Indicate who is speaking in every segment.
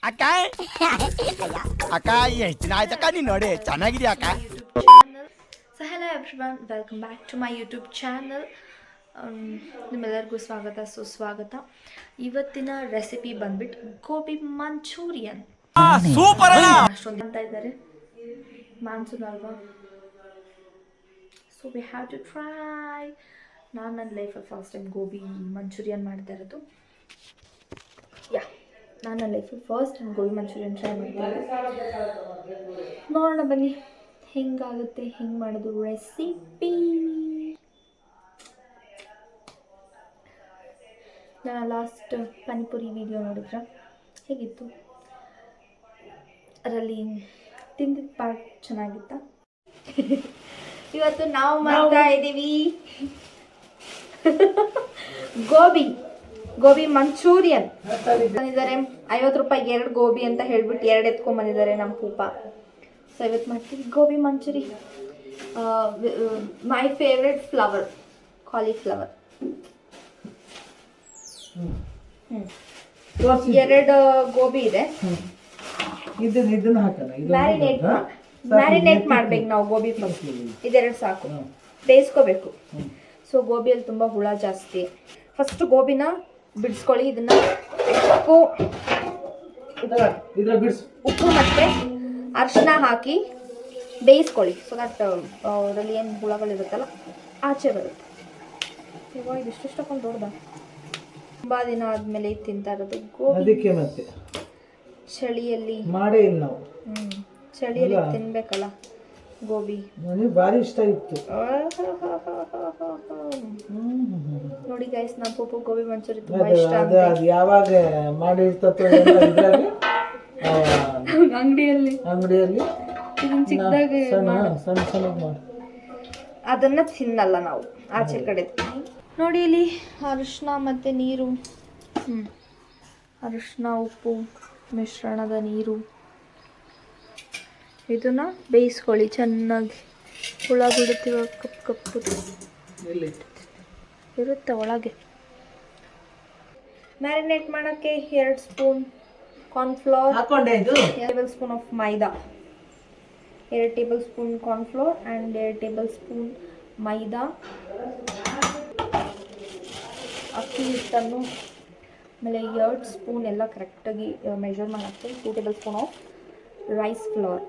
Speaker 1: ಅಕ್ಕ ಅಕ್ಕ ಎಷ್ಟು ದಿನ ಆಯ್ತಕ್ಕ ನೀನು ನೋಡಿ ಚೆನ್ನಾಗಿದೆಯಾ ಅಕ್ಕ.
Speaker 2: So hello everyone, welcome back to my YouTube channel. ನಿಮ್ಮೆಲ್ಲರಿಗೂ ಸ್ವಾಗತ ಸುಸ್ವಾಗತ. ಇವತ್ತಿನ ರೆಸಿಪಿ ಬಂದ್ಬಿಟ್ಟು ಗೋಬಿ ಮಂಚೂರಿಯನ್.
Speaker 1: ಸೂಪರ್
Speaker 2: ಅಷ್ಟೊಂದು ಅಂತ ಇದ್ದಾರೆ, ಮಾನ್ಸೂನ್ ಅಲ್ವಾ, so we have to try. ನಾನು ನನ್ನ ಲೈಫಲ್ಲಿ ಫಸ್ಟ್ ಟೈಮ್ ಗೋಬಿ ಮಂಚೂರಿಯನ್ ಮಾಡ್ತಾ ಇರೋದು. ನಾನು ನನ್ನ ಲೈಫಲ್ಲಿ first time gobi manchurian try ಮಾಡ್ತಾ ಇರೋದು. ನೋಡೋಣ ಬನ್ನಿ ಹೆಂಗಾಗುತ್ತೆ, ಹೆಂಗೆ ಮಾಡೋದು ರೆಸಿಪಿ. ನಾನು ಲಾಸ್ಟ್ ಪಾನಿಪುರಿ ವಿಡಿಯೋ ನೋಡಿದ್ರೆ ಹೇಗಿತ್ತು, ಅದರಲ್ಲಿ ತಿಂದಿದ್ದ ಪಾರ್ಟ್ ಚೆನ್ನಾಗಿತ್ತ. ಇವತ್ತು ನಾವು ಮಾಡ್ತಾ ಇದ್ದೀವಿ ಗೋಬಿ ಮಂಚೂರಿಯನ್. ಬಂದಿದ್ದಾರೆ 50 ರೂಪಾಯಿಗೆ 2 ಗೋಬಿ ಅಂತ ಹೇಳ್ಬಿಟ್ಟು 2 ಎತ್ಕೊಂಡ್ಬಂದಿದ್ದಾರೆ ನಮ್ಮ ಪೂಪ. ಸೊ ಇವತ್ತು ಮಾಡ್ತೀವಿ gobi manchurian. My favourite flower cauliflower. 2 gobi ಇದೆ. ಮ್ಯಾರಿನೇಟ್ ಮಾಡ್ಬೇಕು ನಾವು ಗೋಬಿ. ಇದೆರಡು ಸಾಕು, ಬೇಯಿಸ್ಕೋಬೇಕು. ಸೊ ಗೋಬಿಯಲ್ಲಿ ತುಂಬ ಹುಳ ಜಾಸ್ತಿ. ಫಸ್ಟ್ ಗೋಬಿನ ಬಿಡಿಸ್ಕೊಳ್ಳಿ. ಇದನ್ನ ಉಪ್ಪು ಮತ್ತು ಅರಿಶಿನ ಹಾಕಿ ಬೇಯಿಸ್ಕೊಳ್ಳಿ. ಸೊ ದಟ್ ಅದರಲ್ಲಿ ಏನು ಹುಳಗಳಿರುತ್ತಲ್ಲ ಆಚೆ ಬರುತ್ತೆ. ಇವಾಗ ಇದಿಷ್ಟು ತಗೊಂಡು ದೊಡ್ಡದ ತುಂಬ ದಿನ ಆದಮೇಲೆ ತಿಂತಾ ಇರೋದು ಗೋಬಿ. ಚಳಿಯಲ್ಲಿ
Speaker 3: ಮಾಡೇ ಇಲ್ಲ ನಾವು.
Speaker 2: ಚಳಿಯಲ್ಲಿ ತಿನ್ಬೇಕಲ್ಲ ಗೋಬಿ.
Speaker 3: ನನಗೆ ಭಾರಿ ಇಷ್ಟ ಇತ್ತು.
Speaker 2: ನೋಡಿ ಗೈಸ್, ನಮ್ಮ ಪಪ್ಪು ಗೋಬಿ ಮಂಚೂರಿ ತುಂಬಾ ಇಷ್ಟ.
Speaker 3: ಅದು ಯಾವಾಗ ಮಾಡಿರ್ತೋ
Speaker 2: ಅಂಗಡಿಯಲ್ಲಿ ಚಿಕ್ಕದಾಗಿ
Speaker 3: ಸಣ್ಣ ಮಾಡಿ
Speaker 2: ಅದನ್ನ ತಿನ್ನಲ್ಲ ನಾವು, ಆಚೆ ಕಡೆ. ನೋಡಿ ಇಲ್ಲಿ ಅರಿಶಿನ ಮತ್ತು ನೀರು, ಅರಿಶಿನ ಉಪ್ಪು ಮಿಶ್ರಣದ ನೀರು. ಇದನ್ನ ಬೇಯಿಸ್ಕೊಳ್ಳಿ ಚೆನ್ನಾಗಿ. ಹುಳ ಬಿಡುತ್ತೀವ ಕಪ್ಪು ಇರುತ್ತೆ ಒಳಗೆ. ಮ್ಯಾರಿನೇಟ್ ಮಾಡೋಕ್ಕೆ 2 spoon cornflour, 2 tablespoon of maida, 2 tablespoon cornflour and 2 tablespoon maida. ಅಕ್ಕಿ ಹಿಟ್ಟನ್ನು ಆಮೇಲೆ 2 ಸ್ಪೂನ್ ಎಲ್ಲ ಕರೆಕ್ಟಾಗಿ ಮೆಷರ್ ಮಾಡೋಕ್ಕೆ. 2 tablespoon of rice flour.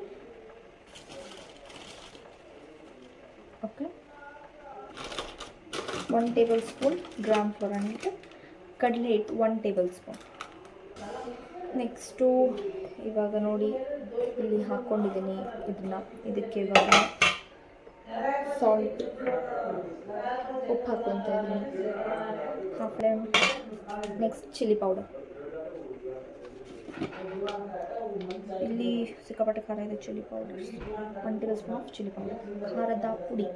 Speaker 2: Okay, 1 tablespoon gram flour ಅಂದ್ಬಿಟ್ಟು ಕಡಲೆ ಹಿಟ್ಟು 1 ಟೇಬಲ್ ಸ್ಪೂನ್. ನೆಕ್ಸ್ಟು ಇವಾಗ ನೋಡಿ ಇಲ್ಲಿ ಹಾಕ್ಕೊಂಡಿದ್ದೀನಿ ಇದನ್ನು. ಇದಕ್ಕೆ ಇವಾಗ ಸಾಲ್ಟ್, ಉಪ್ಪು ಹಾಕ್ಕೊತಾ ಇದ್ದೀನಿ, half lemon. Next chilli powder. ಇಲ್ಲಿ ಸಿಕ್ಕಾಪಟ್ಟೆ ಖಾರ ಇದೆ. Chilli powder 1 tablespoon of chilli powder. ಖಾರದ ಪುಡಿ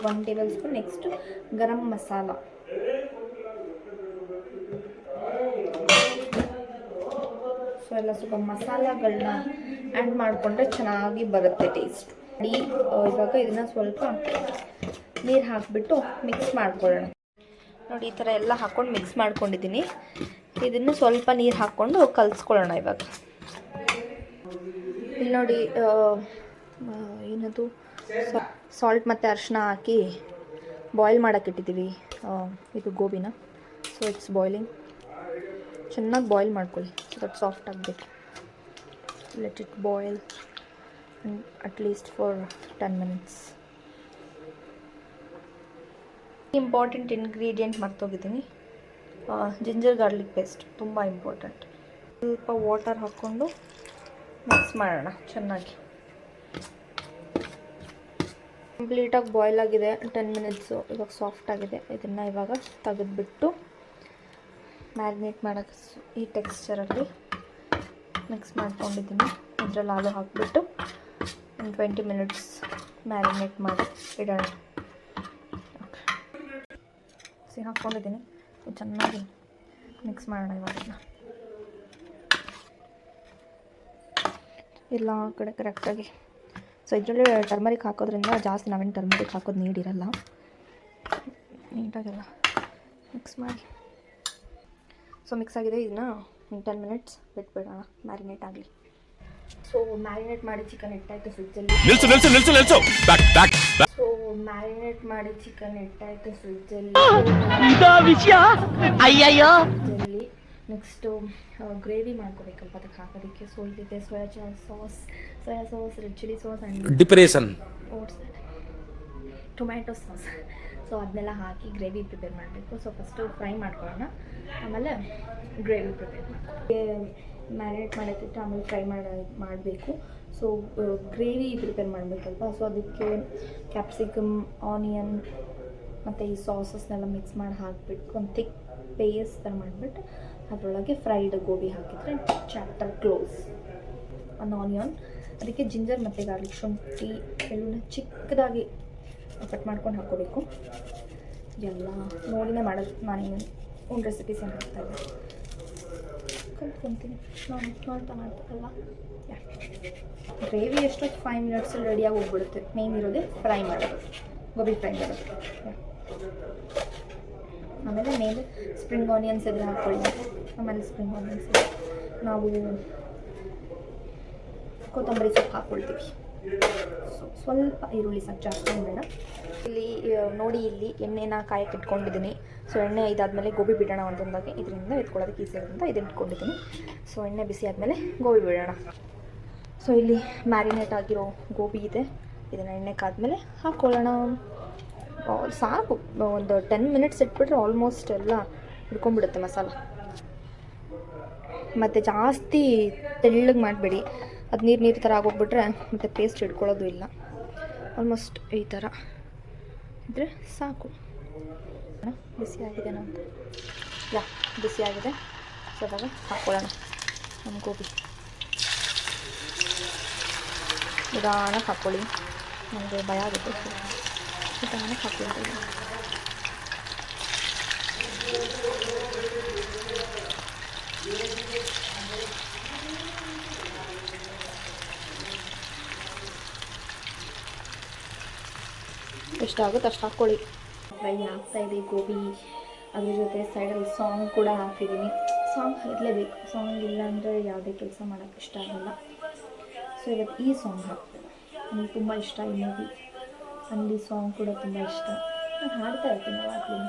Speaker 2: 1 table spoon. Next garam masala. So ಎಲ್ಲ ಸ್ವಲ್ಪ ಮಸಾಲಗಳನ್ನ ಆ್ಯಡ್ ಮಾಡಿಕೊಂಡ್ರೆ ಚೆನ್ನಾಗಿ ಬರುತ್ತೆ ಟೇಸ್ಟ್. ಇವಾಗ ಇದನ್ನು ಸ್ವಲ್ಪ ನೀರು ಹಾಕಿಬಿಟ್ಟು ಮಿಕ್ಸ್ ಮಾಡ್ಕೊಳ್ಳೋಣ. ನೋಡಿ ಈ ಥರ ಎಲ್ಲ ಹಾಕ್ಕೊಂಡು ಮಿಕ್ಸ್ ಮಾಡ್ಕೊಂಡಿದ್ದೀನಿ. ಇದನ್ನು ಸ್ವಲ್ಪ ನೀರು ಹಾಕ್ಕೊಂಡು ಕಲಿಸ್ಕೊಳ್ಳೋಣ ಇವಾಗ. ಇಲ್ಲಿ ನೋಡಿ ಏನದು ಸಾಲ್ಟ್ ಮತ್ತು ಅರಿಶಿನ ಹಾಕಿ ಬಾಯ್ಲ್ ಮಾಡೋಕ್ಕಿಟ್ಟಿದ್ದೀವಿ ಇದು ಗೋಬಿನ. So it's boiling. ಚೆನ್ನಾಗಿ ಬಾಯ್ಲ್ ಮಾಡ್ಕೊಳ್ಳಿ, ಸೊ ದಟ್ ಸಾಫ್ಟ್ ಆಗಬೇಕು. Let it boil at least for 10 minutes. Important ingredient ಮರ್ತೋಗಿದ್ದೀನಿ, ಜಿಂಜರ್ ಗಾರ್ಲಿಕ್ ಪೇಸ್ಟ್. ತುಂಬ ಇಂಪಾರ್ಟೆಂಟ್. ಸ್ವಲ್ಪ ವಾಟರ್ ಹಾಕ್ಕೊಂಡು ಮಿಕ್ಸ್ ಮಾಡೋಣ ಚೆನ್ನಾಗಿ. ಕಂಪ್ಲೀಟಾಗಿ ಬಾಯ್ಲ್ ಆಗಿದೆ 10 ಮಿನಿಟ್ಸು. ಇವಾಗ ಸಾಫ್ಟ್ ಆಗಿದೆ. ಇದನ್ನು ಇವಾಗ ತೆಗೆದುಬಿಟ್ಟು ಮ್ಯಾರಿನೇಟ್ ಮಾಡೋಕ್ಕೆ ಈ ಟೆಕ್ಸ್ಚರಲ್ಲಿ ಮಿಕ್ಸ್ ಮಾಡ್ಕೊಂಡಿದ್ದೀನಿ. ಇದರಲ್ಲಿ ಹಾಲು ಹಾಕಿಬಿಟ್ಟು 20 ಮಿನಿಟ್ಸ್ ಮ್ಯಾರಿನೇಟ್ ಮಾಡಿ ಇಡೋಣ. ಹಾಕ್ಕೊಂಡಿದ್ದೀನಿ, ಚೆನ್ನಾಗಿ ಮಿಕ್ಸ್ ಮಾಡೋಣ ಇವಾಗ. ಎಲ್ಲ ಕಡೆ ಕರೆಕ್ಟಾಗಿ. ಸೊ ಇದರಲ್ಲಿ ಟರ್ಮರಿಕ್ ಹಾಕೋದ್ರಿಂದ ಜಾಸ್ತಿ ನಾವೇನು ಟರ್ಮರಿಕ್ ಹಾಕೋದು ನೀಡಿರಲ್ಲ. ನೀಟಾಗೆಲ್ಲ ಮಿಕ್ಸ್ ಮಾಡಿ. ಸೊ ಮಿಕ್ಸ್ ಆಗಿದೆ. ಇದನ್ನ 10 ಮಿನಿಟ್ಸ್ ಬಿಟ್ಬಿಡೋಣ ಮ್ಯಾರಿನೇಟ್ ಆಗಲಿ. ಸೊ ಮ್ಯಾರಿನೇಟ್ ಮಾಡಿ ಚಿಕನ್ ಇಟ್ಟಾಯಿತು ಫ್ರಿಜ್ಜಲ್ಲಿ. ಸೊ ಮ್ಯಾರಿನೇಟ್ ಮಾಡಿ ಚಿಕನ್ ಇಟ್ಟಾಯಿತು ಫ್ರಿಜ್ಜಲ್ಲಿ. ನೆಕ್ಸ್ಟು ಗ್ರೇವಿ ಮಾಡ್ಕೋಬೇಕಲ್ಪ ಅದಕ್ಕೆ ಹಾಕೋದಕ್ಕೆ. ಸೊ ಇಲ್ಲಿದೆ soya sauce, red chilli sauce and
Speaker 4: ಡಿಪ್ರೆಷನ್
Speaker 2: ಓಟ್ಸ್, ಟೊಮ್ಯಾಟೊ ಸಾಸ್. ಸೊ ಅದನ್ನೆಲ್ಲ ಹಾಕಿ ಗ್ರೇವಿ ಪ್ರಿಪೇರ್ ಮಾಡಬೇಕು. ಸೊ ಫಸ್ಟು ಫ್ರೈ ಮಾಡ್ಕೊಳ್ಳೋಣ, ಆಮೇಲೆ ಗ್ರೇವಿ ಪ್ರಿಪೇರ್ ಮಾಡ್ಕೊಳ್ಳೋಣ. ಮ್ಯಾರಿನೇಟ್ ಮಾಡಿಟ್ಟಿಟ್ಟು ಆಮೇಲೆ ಫ್ರೈ ಮಾಡಬೇಕು. ಸೊ ಗ್ರೇವಿ ಪ್ರಿಪೇರ್ ಮಾಡಬೇಕಲ್ವ. ಸೊ ಅದಕ್ಕೆ ಕ್ಯಾಪ್ಸಿಕಮ್, ಆನಿಯನ್ ಮತ್ತು ಈ ಸಾಸಸ್ನೆಲ್ಲ ಮಿಕ್ಸ್ ಮಾಡಿ ಹಾಕಿಬಿಟ್ಟು ಒಂದು ಥಿಕ್ ಪೇಸ್ಟ್ ಥರ ಮಾಡಿಬಿಟ್ಟು ಅದರೊಳಗೆ ಫ್ರೈಡ್ ಗೋಬಿ ಹಾಕಿದರೆ ಚಾಪ್ಟರ್ ಕ್ಲೋಸ್. ಒಂದು ಆನಿಯನ್, ಅದಕ್ಕೆ ಜಿಂಜರ್ ಮತ್ತು ಗಾರ್ಲಿಕ್, ಶುಂಠಿ, ಬೆಳ್ಳುಳ್ಳಿ ಚಿಕ್ಕದಾಗಿ ಕಟ್ ಮಾಡ್ಕೊಂಡು ಹಾಕ್ಕೋಬೇಕು. ಎಲ್ಲ ನೋಡಿನೇ ಮಾಡೋದು. ನಾನೇನು ಒಂದು ರೆಸಿಪೀಸ್ ಏನು ಮಾಡ್ತಾಯಿದ್ದೆ ಕಲ್ತ್ಕೊತೀನಿ ನಾನು ಮಾಡ್ತಾರಲ್ಲ. ಗ್ರೇವಿ ಎಷ್ಟೊತ್ತು 5 ಮಿನಿಟ್ಸಲ್ಲಿ ರೆಡಿಯಾಗಿ ಹೋಗ್ಬಿಡುತ್ತೆ. ಮೇನ್ ಇರೋದೇ ಫ್ರೈ ಮಾಡೋದು, ಗೋಬಿ ಫ್ರೈ ಮಾಡೋದು. ಆಮೇಲೆ ಮೇಲೆ ಸ್ಪ್ರಿಂಗ್ ಆನಿಯನ್ಸ್ ಇದ್ರೆ ಹಾಕ್ಕೊಳ್ಳಿ. ಆಮೇಲೆ ಸ್ಪ್ರಿಂಗ್ ಆನಿಯನ್ಸ್ ನಾವು ಕೊತ್ತಂಬರಿ ಸೊಪ್ಪು ಹಾಕ್ಕೊಳ್ತೀವಿ. ಸ್ವಲ್ಪ ಈರುಳ್ಳಿ ಸಾಕು, ಜಾಸ್ತಿ ಬೇಡ. ಇಲ್ಲಿ ನೋಡಿ, ಇಲ್ಲಿ ಎಣ್ಣೆನ ಕಾಯಕ್ಕೆ ಇಟ್ಕೊಂಡಿದ್ದೀನಿ. ಸೊ ಎಣ್ಣೆ ಇದಾದಮೇಲೆ ಗೋಬಿ ಬಿಡೋಣ ಒಂದೊಂದಾಗಿ. ಇದರಿಂದ ಎತ್ಕೊಳ್ಳೋದಕ್ಕೆ ಈಸಿ ಆಗೋದ್ರಿಂದ ಇದನ್ನು ಇಟ್ಕೊಂಡಿದ್ದೀನಿ. ಸೊ ಎಣ್ಣೆ ಬಿಸಿ ಆದಮೇಲೆ ಗೋಬಿ ಬಿಡೋಣ. ಸೊ ಇಲ್ಲಿ ಮ್ಯಾರಿನೇಟ್ ಆಗಿರೋ ಗೋಬಿ ಇದೆ, ಇದನ್ನು ಎಣ್ಣೆ ಕಾದ್ಮೇಲೆ ಹಾಕ್ಕೊಳ್ಳೋಣ. ಸಾಕು, ಒಂದು 10 ಮಿನಿಟ್ಸ್ ಇಟ್ಬಿಟ್ರೆ ಆಲ್ಮೋಸ್ಟ್ ಎಲ್ಲ ಹಿಡ್ಕೊಂಡ್ಬಿಡುತ್ತೆ ಮಸಾಲ. ಮತ್ತು ಜಾಸ್ತಿ ತೆಳ್ಳಗೆ ಮಾಡಬೇಡಿ, ಅದು ನೀರು ಥರ ಆಗೋಗ್ಬಿಟ್ರೆ ಮತ್ತು ಪೇಸ್ಟ್ ಹಿಡ್ಕೊಳ್ಳೋದು ಇಲ್ಲ. ಆಲ್ಮೋಸ್ಟ್ ಈ ಥರ ಇದ್ದರೆ ಸಾಕು. ಬಿಸಿಯಾಗಿದೆ ನಮ್ಮದು, ಬಿಸಿಯಾಗಿದೆ. ಸೊ ಅದಾಗ ಹಾಕ್ಕೊಳ್ಳೋಣ ನಮ್ಮ ಗೋಬಿ. ನಿಧಾನಕ್ಕೆ ಹಾಕ್ಕೊಳ್ಳಿ, ನನಗೆ ಭಯ ಆಗುತ್ತೆ. ನಿಧಾನಕ್ಕೆ ಹಾಕ್ಕೊಳ್ಳಿ. ಎಷ್ಟಾಗುತ್ತೆ ಅಷ್ಟು ಹಾಕ್ಕೊಳ್ಳಿ. ಫ್ರೈ ಆಗ್ತಾಯಿದೆ ಗೋಬಿ. ಅದ್ರ ಜೊತೆ ಸೈಡಲ್ಲಿ ಸಾಂಗ್ ಕೂಡ ಹಾಕಿದ್ದೀನಿ. ಸಾಂಗ್ ಇರಲೇಬೇಕು, ಸಾಂಗ್ ಇಲ್ಲ ಅಂದರೆ ಯಾವುದೇ ಕೆಲಸ ಮಾಡೋಕ್ಕೆ ಇಷ್ಟ ಆಗಲ್ಲ. ಸೊ ಇವತ್ತು ಈ ಸಾಂಗ್ ಹಾಕ್ತೀನಿ. ನನಗೆ ತುಂಬ ಇಷ್ಟ ಈ ಮೂವಿ. ನನಗೆ ಈ ಸಾಂಗ್ ಕೂಡ ತುಂಬ ಇಷ್ಟ. ನಾನು ಹಾಡ್ತಾ ಇರ್ತೀನಿ ಯಾವಾಗಲೂ.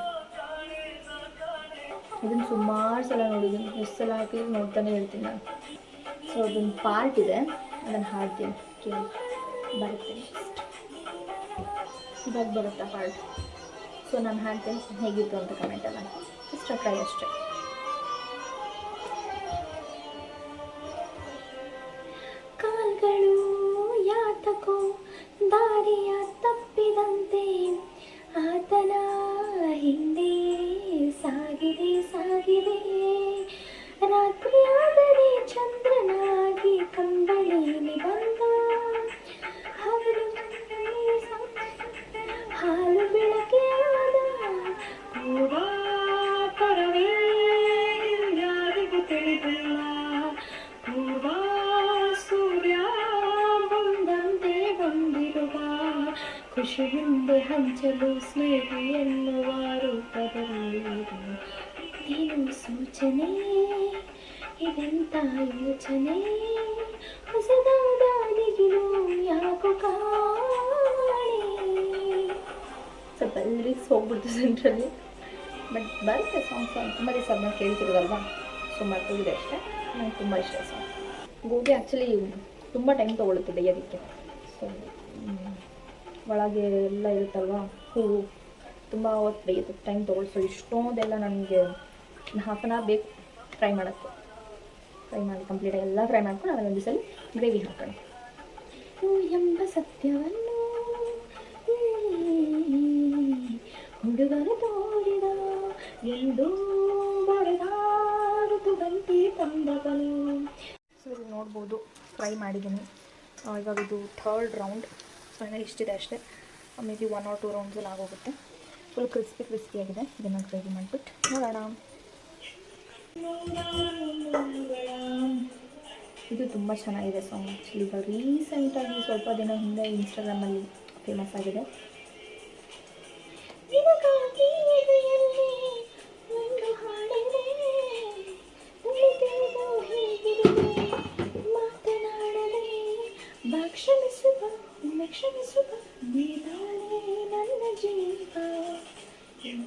Speaker 2: ಇದನ್ನು ಸುಮಾರು ಸಲ ನೋಡಿದ್ದೀನಿ, ಎಷ್ಟು ಸಲ ಹಾಕಿ ನೋಡ್ತಾನೆ ಹೇಳ್ತೀನಿ ನಾನು. ಸೊ ಅದೊಂದು ಪಾರ್ಟ್ ಇದೆ, ಅದನ್ನು ಹಾಡ್ತೀನಿ, ಕೇಳಿ ಬರುತ್ತೆ. ಇವಾಗ ಬರುತ್ತೆ ಪಾರ್ಟ್. ಸೊ ನಾನು ಹಾಡ್ತೀನಿ, ಹೇಗಿತ್ತು ಅಂತ ಕಮೆಂಟಲ್ಲ. ಇಷ್ಟ ಟ್ರೈ ಅಷ್ಟೇ. ಕಾಲ್ಗಳು ಯಾತಕೋ ದಾರಿಯ ತಪ್ಪಿದಂತೆ ಆತನ ಹಿಂದೆ ಸಾಗಿದೆ. ರಾತ್ರಿಯಾದರೆ ಚಂದ್ರನಾಗಿ ಕಂಬಳಿಯಲ್ಲಿ ಬಂದ ಹಾಲು ಬೆಳಕೆ ಆದ ಪೂರ್ವಾಪರವೇ ಯಾರಿಗೂ ತಿಳಿದಿಲ್ಲ. ಪೂರ್ವ ಸೂರ್ಯ ಬಂದಂತೆ ಬಂದಿರುವ ಖುಷಿಯಿಂದ ಹಂಚಲು ಸ್ನೇಹಿ ಎನ್ನುವ ರೂಪದಲ್ಲಿ ಏನು ಸೂಚನೆ, ಇದೆಂತ ಯೋಚನೆ, ಹೊಸದಾದ ದಿಗಿಲು ಯಾಕೋ ಕಾಣೆ. ಸ್ವಲ್ಪ ಲಿರಿಕ್ಸ್ ಹೋಗ್ಬಿಡ್ತು ಸೆಂಟ್ರಲ್ಲಿ, ಬಟ್ ಬರುತ್ತೆ ಸಾಂಗ್. ತುಂಬ ದಿವಸ ಅದನ್ನ ಕೇಳ್ತಿರೋದಲ್ವಾ, ಸೊ ಮರ್ತೋಗಿದೆ ಅಷ್ಟೇ. ನನಗೆ ತುಂಬ ಇಷ್ಟ ಸಾಂಗ್. ಗೋಬಿ ಆ್ಯಕ್ಚುಲಿ ತುಂಬ ಟೈಮ್ ತೊಗೊಳುತ್ತೆ ಬೇಯೋದಕ್ಕೆ. ಸೊ ಒಳಗೆ ಎಲ್ಲ ಇರುತ್ತಲ್ವ, ಹೂವು ತುಂಬ ಹೊತ್ತು ಬೇಯುತ್ತೆ, ಟೈಮ್ ತೊಗೊಳ್ಳಿ. ಸೊ ಇಷ್ಟೊಂದೆಲ್ಲ ನನಗೆ 1/2 an hour ಬೇಕು ಫ್ರೈ ಮಾಡೋಕ್ಕೆ. ಫ್ರೈ ಮಾಡಿ ಕಂಪ್ಲೀಟಾಗಿ ಎಲ್ಲ ಫ್ರೈ ಮಾಡ್ಕೊಂಡು ಆಮೇಲೆ ಒಂದು ದಿವಸಲ್ಲಿ ಗ್ರೇವಿ ಹಾಕೋಣ. ಎಂಬ ಸತ್ಯವನ್ನು ಹುಡುಗರು ತೋರಿದ ಎಂದು ಬರೆದಾರುತು ಗಂಟಿ ತಂದಗಳು. ಸೊ ಇಲ್ಲಿ ನೋಡ್ಬೋದು ಫ್ರೈ ಮಾಡಿದ್ದೀನಿ. ಇವಾಗ ಇದು 3rd ರೌಂಡ್. ಫೈನಲ್ ಇಷ್ಟಿದೆ ಅಷ್ಟೇ. ಮೇ ಬಿ 1 or 2 ರೌಂಡ್ಸಲ್ಲಿ ಆಗೋಗುತ್ತೆ. ಫುಲ್ ಕ್ರಿಸ್ಪಿಯಾಗಿದೆ. ಇದನ್ನು ಗ್ರೇವಿ ಮಾಡಿಬಿಟ್ಟು ನೋಡೋಣ. ಇದು ತುಂಬ ಚೆನ್ನಾಗಿದೆ ಸಾಂಗ್. ಆ್ಯಕ್ಚುಲಿ ಈಗ ರೀಸೆಂಟಾಗಿ ಸ್ವಲ್ಪ ದಿನ ಹಿಂದೆ ಇನ್ಸ್ಟಾಗ್ರಾಮಲ್ಲಿ ಫೇಮಸ್ ಆಗಿದೆ.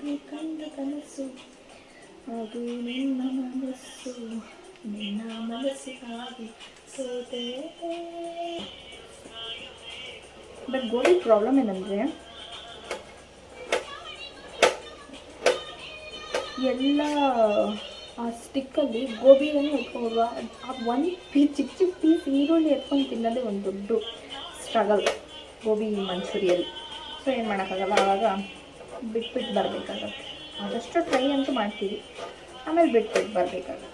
Speaker 2: ಅದು ಕಂಡ ಕನಸು ಅದು ನಿನ್ನ ಮನಸ್ಸು ನಿನ್ನ ಮನಸ್ಸಿಗಾಗಿ ಸೋತೆ. ಬಟ್ ಗೋಬಿ ಪ್ರಾಬ್ಲಮ್ ಏನಂದರೆ ಎಲ್ಲ ಆ ಸ್ಟಿಕ್ಕಲ್ಲಿ ಗೋಬಿಯನ್ನು ಎತ್ಕೊಂಡು ಆ ಒಂದು ಪೀಸ್ ಚಿಕ್ಕ ಚಿಕ್ಕ ಪೀಸ್ ಈರುಳ್ಳಿ ಎತ್ಕೊಂಡು ತಿನ್ನೋದೇ ಒಂದು ದೊಡ್ಡ ಸ್ಟ್ರಗಲ್ ಗೋಬಿ ಮಂಚೂರಿಯಲ್ಲಿ. ಸೊ ಏನು ಮಾಡೋಕ್ಕಾಗಲ್ಲ, ಆವಾಗ ಬಿಟ್ಬಿಟ್ಟು ಬರಬೇಕಾಗತ್ತೆ. ಆದಷ್ಟು ಟ್ರೈ ಅಂತೂ ಮಾಡ್ತೀವಿ, ಆಮೇಲೆ ಬಿಟ್ಬಿಟ್ಟು ಬರಬೇಕಾಗತ್ತೆ.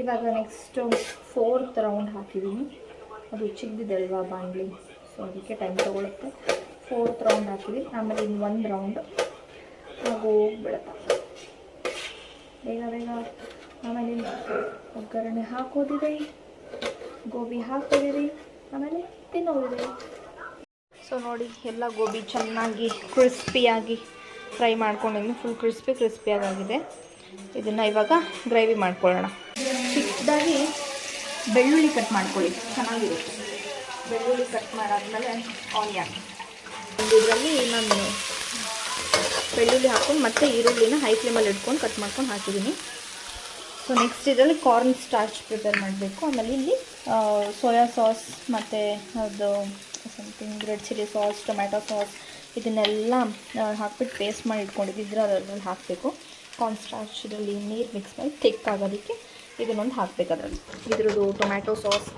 Speaker 2: ಇವಾಗ ನೆಕ್ಸ್ಟು 4th ರೌಂಡ್ ಹಾಕಿದ್ದೀನಿ. ಅದು ಚಿಕ್ಕದಿದೆ ಅಲ್ವಾ ಬಾಣಲಿ, ಸೊ ಅದಕ್ಕೆ ಟೈಮ್ ತೊಗೊಳುತ್ತೆ. 4th ರೌಂಡ್ ಹಾಕಿದ್ದೀನಿ. ಆಮೇಲೆ ಇನ್ನು 1 ರೌಂಡ್ ಆಗೋಗ್ಬಿಡುತ್ತೆ ಬೇಗ ಬೇಗ. ಆಮೇಲೆ ಒಗ್ಗರಣೆ ಹಾಕೋದಿದೆ, ಗೋಬಿ ಹಾಕೋದಿದೆ, ಆಮೇಲೆ ತಿನ್ನೋದಿದೆ. ಸೊ ನೋಡಿ, ಎಲ್ಲ ಗೋಬಿ ಚೆನ್ನಾಗಿ ಕ್ರಿಸ್ಪಿಯಾಗಿ ಫ್ರೈ ಮಾಡ್ಕೊಂಡಿದ್ದೀನಿ. ಫುಲ್ ಕ್ರಿಸ್ಪಿಯಾಗಿದೆ. ಇದನ್ನು ಇವಾಗ ಗ್ರೇವಿ ಮಾಡ್ಕೊಳ್ಳೋಣ. ಚಿಕ್ಕದಾಗಿ ಬೆಳ್ಳುಳ್ಳಿ ಕಟ್ ಮಾಡ್ಕೊಳ್ಳಿ, ಚೆನ್ನಾಗಿರುತ್ತೆ. ಬೆಳ್ಳುಳ್ಳಿ ಕಟ್ ಮಾಡಾದ್ಮೇಲೆ ಆನಿಯನ್, ಇದರಲ್ಲಿ ನಾನು ಬೆಳ್ಳುಳ್ಳಿ ಹಾಕ್ಕೊಂಡು ಮತ್ತೆ ಈರುಳ್ಳಿನ ಹೈ ಫ್ಲೇಮಲ್ಲಿ ಇಟ್ಕೊಂಡು ಕಟ್ ಮಾಡ್ಕೊಂಡು ಹಾಕಿದ್ದೀನಿ. ಸೊ ನೆಕ್ಸ್ಟ್ ಇದರಲ್ಲಿ ಕಾರ್ನ್ ಸ್ಟಾರ್ಚ್ ಪ್ರಿಪೇರ್ ಮಾಡಬೇಕು. ಆಮೇಲೆ ಇಲ್ಲಿ ಸೋಯಾ ಸಾಸ್ ಮತ್ತು ಅದು something red chilli sauce, tomato sauce ಇದನ್ನೆಲ್ಲ ಹಾಕ್ಬಿಟ್ಟು ಪೇಸ್ಟ್ ಮಾಡಿ ಇಟ್ಕೊಂಡಿದ್ದು ಇದರಲ್ಲಿ ಹಾಕಬೇಕು. ಕಾರ್ನ್ ಸ್ಟಾರ್ಚ್ ಇದರಲ್ಲಿ ನೀರು ಮಿಕ್ಸ್ ಮಾಡಿ ಥಿಕ್ ಆಗೋದಕ್ಕೆ ಇದನ್ನೊಂದು ಹಾಕಬೇಕು. ಅದರಲ್ಲಿ ಇದ್ರದ್ದು ಟೊಮ್ಯಾಟೊ ಸಾಸ್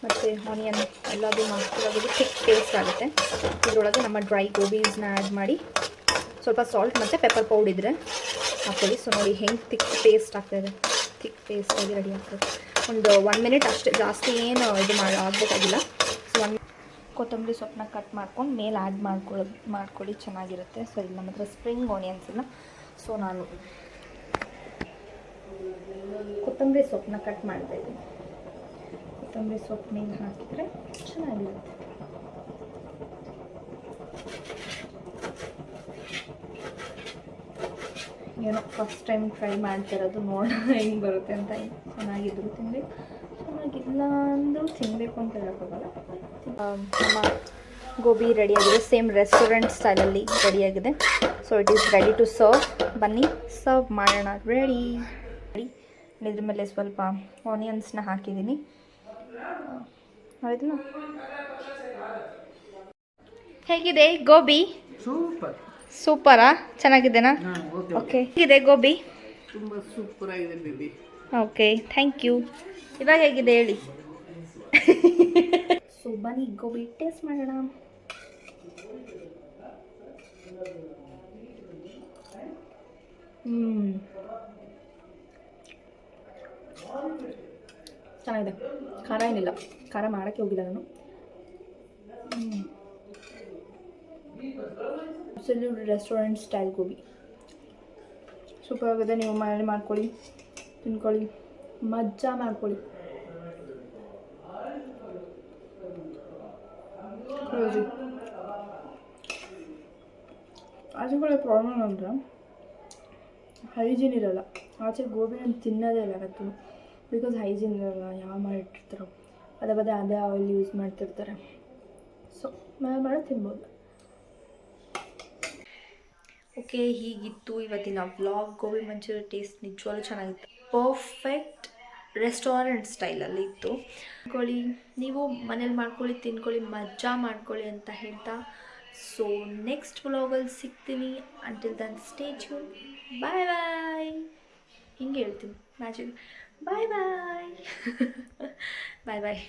Speaker 2: ಮತ್ತು ಆನಿಯನ್ ಎಲ್ಲದೂ ಹಾಕಿರೋದು ಥಿಕ್ ಪೇಸ್ಟ್ ಆಗುತ್ತೆ. ಇದರೊಳಗೆ ನಮ್ಮ ಡ್ರೈ ಗೋಬೀಸ್ನ ಆ್ಯಡ್ ಮಾಡಿ ಸ್ವಲ್ಪ ಸಾಲ್ಟ್ ಮತ್ತು ಪೆಪ್ಪರ್ ಪೌಡರ್ ಇದ್ದರೆ ಹಾಕ್ಕೊಳ್ಳಿ. ಸೊ ನೋಡಿ ಹೆಂಗೆ ಥಿಕ್ ಪೇಸ್ಟ್ ಆಗ್ತಾಯಿದೆ, ಥಿಕ್ ಪೇಸ್ಟಾಗಿ ರೆಡಿ ಆಗ್ತದೆ. ಒಂದು 1 ಮಿನಿಟ್ ಅಷ್ಟೇ, ಜಾಸ್ತಿ ಏನು ಇದು ಆಗಬೇಕಾಗಿಲ್ಲ. ಸೊ ಕೊತ್ತಂಬರಿ ಸೊಪ್ಪನ್ನ ಕಟ್ ಮಾಡ್ಕೊಂಡು ಮೇಲೆ ಆ್ಯಡ್ ಮಾಡ್ಕೊಳ್ಳಿ, ಚೆನ್ನಾಗಿರುತ್ತೆ. ಸೊ ಇಲ್ಲಿ ನಮ್ಮ ಹತ್ರ ಸ್ಪ್ರಿಂಗ್ ಆನಿಯನ್ಸ್ ಇಲ್ಲ, ಸೊ ನಾನು ಕೊತ್ತಂಬರಿ ಸೊಪ್ಪನ್ನ ಕಟ್ ಮಾಡಬೇಕು. ಕೊತ್ತಂಬರಿ ಸೊಪ್ಪು ಮೇಲೆ ಹಾಕಿದರೆ ಚೆನ್ನಾಗಿರುತ್ತೆ. ಏನೋ ಫಸ್ಟ್ ಟೈಮ್ ಟ್ರೈ ಮಾಡ್ತಿರೋದು, ನೋಡೋಣ ಹೆಂಗೆ ಬರುತ್ತೆ ಅಂತ. ಚೆನ್ನಾಗಿದ್ರು ತಿನ್ನಬೇಕು, ಚೆನ್ನಾಗಿಲ್ಲ ಅಂದರೂ ತಿನ್ನಬೇಕು ಅಂತ ಹೇಳೋಕ್ಕಾಗಲ್ಲ. ನಮ್ಮ ಗೋಬಿ ರೆಡಿಯಾಗಿದೆ, ಸೇಮ್ ರೆಸ್ಟೋರೆಂಟ್ ಸ್ಟೈಲಲ್ಲಿ ರೆಡಿಯಾಗಿದೆ. So it is ready to serve. ಬನ್ನಿ ಸರ್ವ್ ಮಾಡೋಣ. ರೆಡಿ. ಇದ್ರ ಮೇಲೆ ಸ್ವಲ್ಪ ಆನಿಯನ್ಸ್ನ ಹಾಕಿದ್ದೀನಿ. ಹೌದಲ್ಲ, ಹೇಗಿದೆ ಗೋಬಿ? ಸೂಪರಾ? ಚೆನ್ನಾಗಿದೆನಾ? ಓಕೆ, ಹೇಗಿದೆ ಗೋಬಿ?
Speaker 3: ತುಂಬ ಸೂಪರ್ ಆಗಿದೆ ಬೇಬಿ.
Speaker 2: Okay, thank you. ಇವಾಗ ಹೇಗಿದೆ ಹೇಳಿ? ಸೊ ಬನ್ನಿ ಗೋಬಿ ಟೇಸ್ಟ್ ಮಾಡೋಣ. ಚೆನ್ನಾಗಿದೆ. ಖಾರ ಏನಿಲ್ಲ, ಖಾರ ಮಾಡೋಕ್ಕೆ ಹೋಗಿಲ್ಲ ನಾನು. Absolute restaurant style gobi super ಆಗಿದೆ. ನೀವು ಮನೇಲಿ ಮಾಡ್ಕೊಳ್ಳಿ, ತಿನ್ಕೊಳ್ಳಿ, ಮಜಾ ಮಾಡ್ಕೊಳ್ಳಿ. ಆಚೆಗಳ ಪ್ರಾಬ್ಲಮ್ ಅಂದರೆ ಹೈಜೀನ್ ಇರೋಲ್ಲ. ಆಚೆ ಗೋಬಿ ನಾನು ತಿನ್ನೋದೇ ಇಲ್ಲ ಅವತ್ತು, ಬಿಕಾಸ್ ಹೈಜೀನ್ ಇರೋಲ್ಲ. ಯಾವ ಮಾಡಿಟ್ಟಿರ್ತಾರೋ ಅದೇ ಆಯಿಲ್ ಯೂಸ್ ಮಾಡ್ತಿರ್ತಾರೆ. ಸೊ ಮಾಡಿ ತಿನ್ಬೋದು. ಓಕೆ, ಹೀಗಿತ್ತು ಇವತ್ತಿನ ವ್ಲಾಗ್. ಗೋಬಿ ಮಂಚೂರಿ ಟೇಸ್ಟ್ ನಿಜವಾಗ್ಲೂ ಚೆನ್ನಾಗಿತ್ತು. ಪರ್ಫೆಕ್ಟ್ ರೆಸ್ಟೋರೆಂಟ್ ಸ್ಟೈಲಲ್ಲಿ ಇತ್ತು. ತಿನ್ಕೊಳ್ಳಿ, ನೀವು ಮನೇಲಿ ಮಾಡ್ಕೊಳ್ಳಿ, ತಿನ್ಕೊಳ್ಳಿ, ಮಜಾ ಮಾಡ್ಕೊಳ್ಳಿ ಅಂತ ಹೇಳ್ತಾ, ಸೊ ನೆಕ್ಸ್ಟ್ ವ್ಲಾಗಲ್ಲಿ ಸಿಗ್ತೀನಿ. Until then stay tune. Bye bye. ಹಿಂಗೆ ಹೇಳ್ತೀನಿ ಮ್ಯಾಜಿಕ್. ಬಾಯ್ ಬಾಯ್. ಬಾಯ್ ಬಾಯ್.